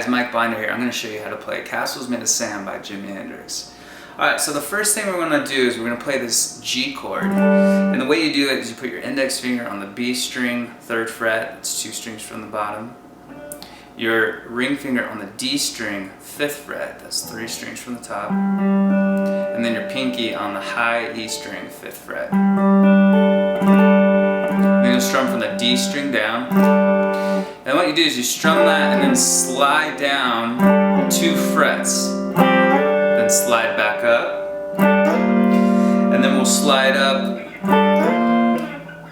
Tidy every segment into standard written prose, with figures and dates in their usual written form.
guys, Mike Binder here. I'm going to show you how to play Castles Made of Sand by Jimi Hendrix. Alright, so the first thing we're going to do is we're going to play this G chord. And the way you do it is you put your index finger on the B string, 3rd fret, it's 2 strings from the bottom. Your ring finger on the D string, 5th fret, that's 3 strings from the top. And then your pinky on the high E string, 5th fret. Then you'll strum from the D string down. And what you do is you strum that and then slide down 2 frets. Then slide back up. And then we'll slide up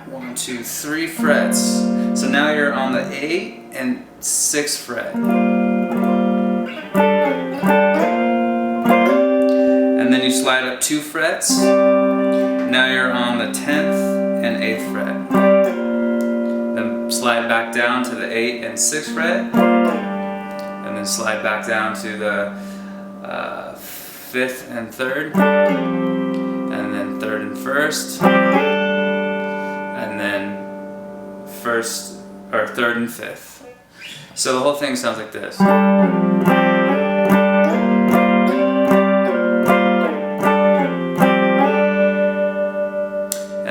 1, 2, 3 frets. So now you're on the 8 and 6th fret. And then you slide up 2 frets. Now you're on the 10th and 8th fret. Then slide back down to the 8th and 6th fret. And then slide back down to the 5th and 3rd. And then 3rd and 1st. And then 3rd and 5th. So the whole thing sounds like this. And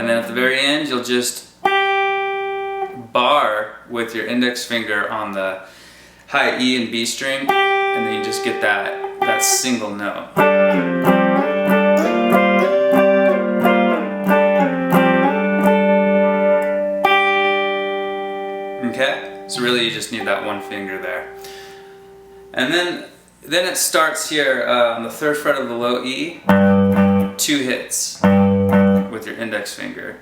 then at the very end, you'll just bar with your index finger on the high E and B string, and then you just get that single note. Okay? So really you just need that one finger there. And then it starts here on the 3rd fret of the low E, 2 hits with your index finger.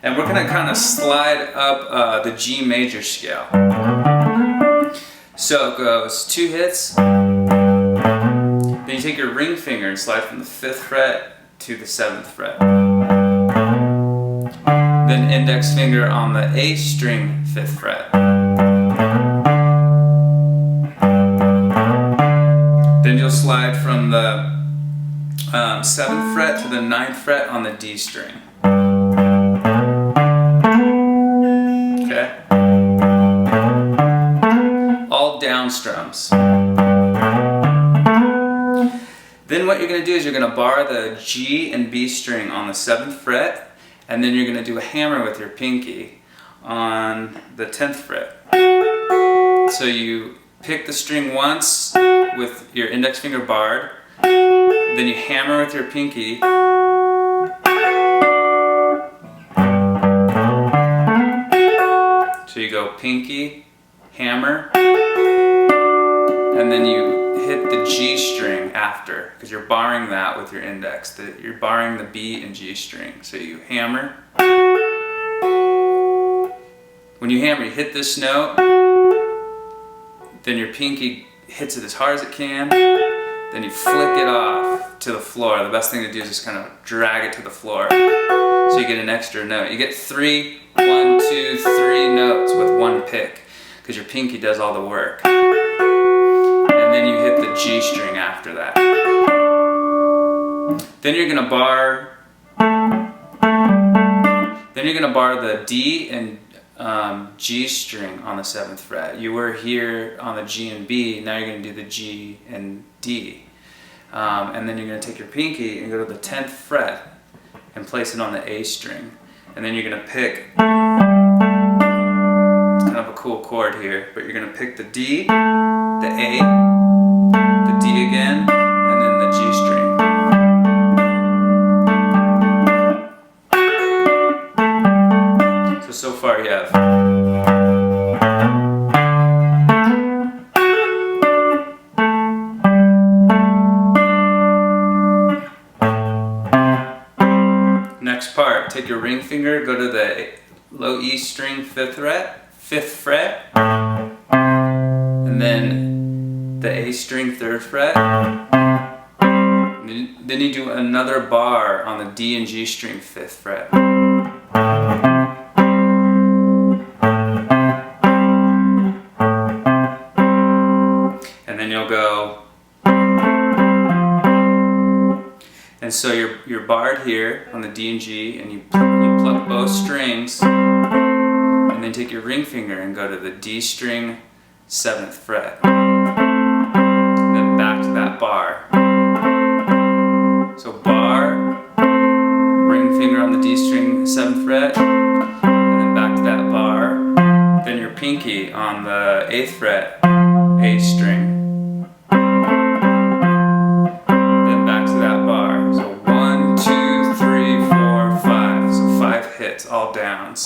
And we're going to kind of slide up the G major scale. So it goes 2 hits, then you take your ring finger and slide from the 5th fret to the 7th fret. Then index finger on the A string, 5th fret. Then you'll slide from the 7th fret to the 9th fret on the D string. Okay? All down strums. Then what you're going to do is you're going to bar the G and B string on the 7th fret, and then you're going to do a hammer with your pinky on the 10th fret. So you pick the string once with your index finger barred, then you hammer with your pinky, so you go pinky, hammer, and then you hit the G string after, because you're barring that with your index. You're barring the B and G string. So you hammer. When you hammer, you hit this note, then your pinky hits it as hard as it can, then you flick it off to the floor. The best thing to do is just kind of drag it to the floor, so you get an extra note. You get 3, 1, 2, 3 notes with one pick, because your pinky does all the work. And then you hit the G string after that. Then you're gonna bar the D and G string on the 7th fret. You were here on the G and B, now you're going to do the G and D. And then you're going to take your pinky and go to the 10th fret and place it on the A string. And then you're going to pick, it's kind of a cool chord here, but you're going to pick the D, the A, the D again, and then the G string. So far you have. Next part, take your ring finger, go to the low E string, 5th fret, and then the A string, 3rd fret. Then you do another bar on the D and G string, 5th fret. And so you're barred here on the D and G, and you pluck both strings, and then take your ring finger and go to the D string, 7th fret. to that bar. So bar, ring finger on the D string, 7th fret, and then back to that bar. Then your pinky on the 8th fret, A string. Then back to that bar. So 1, 2, 3, 4, 5. So 5 hits, all downs.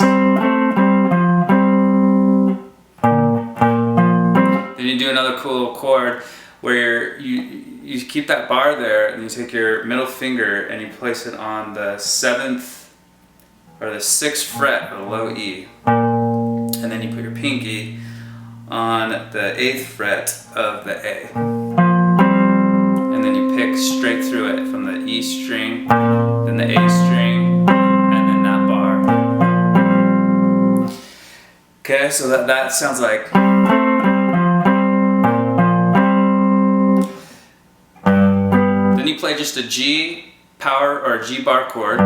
Then you do another cool little chord where you keep that bar there, and you take your middle finger and you place it on the 7th or the 6th fret of the low E, and then you put your pinky on the 8th fret of the A, and then you pick straight through it from the E string, then the A string, and then that bar. Okay, so that sounds like. Then you play just a G power or a G bar chord.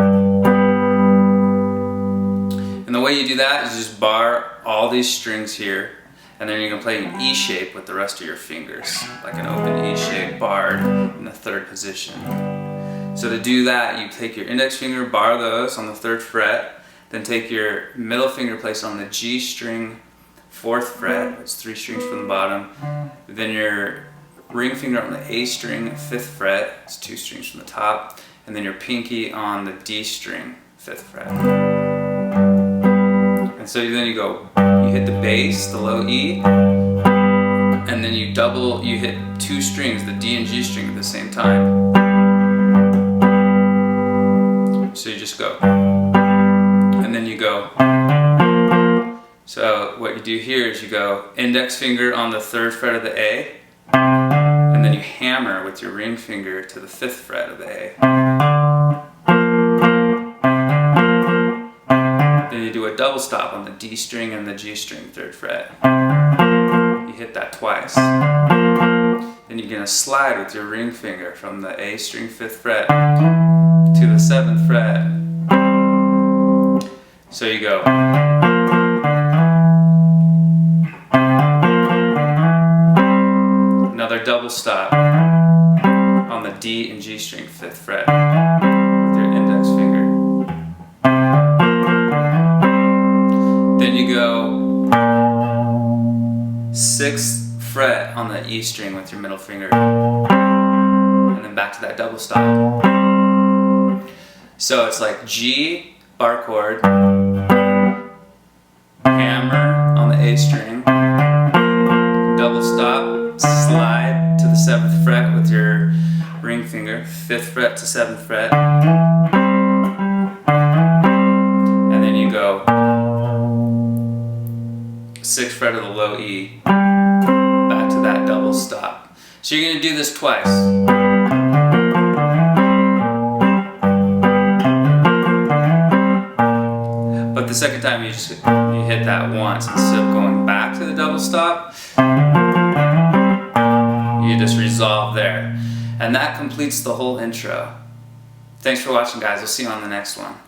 And the way you do that is just bar all these strings here, and then you're going to play an E shape with the rest of your fingers, like an open E shape barred in the 3rd position. So to do that, you take your index finger, bar those on the 3rd fret, then take your middle finger, place it on the G string, 4th fret, it's 3 strings from the bottom, then your ring finger on the A string, 5th fret, it's 2 strings from the top, and then your pinky on the D string, 5th fret. And so then you hit the bass, the low E, and then you hit 2 strings, the D and G string at the same time. So you just go, and then you go. So what you do here is you go index finger on the 3rd fret of the A, and then you hammer with your ring finger to the 5th fret of the A. Then you do a double stop on the D string and the G string, 3rd fret. You hit that twice. Then you're going to slide with your ring finger from the A string, 5th fret to the 7th fret. So you go. Another double stop on the D and G string, 5th fret with your index finger. Then you go 6th fret on the E string with your middle finger, and then back to that double stop. So it's like G bar chord, hammer on the A string, double stop, slide to the 7th fret with your ring finger, 5th fret to 7th fret, and then you go 6th fret of the low E, back to that double stop. So you're going to do this twice. But the second time you hit that once, instead of going back to the double stop, you just resolve there. And that completes the whole intro. Thanks for watching, guys. We'll see you on the next one.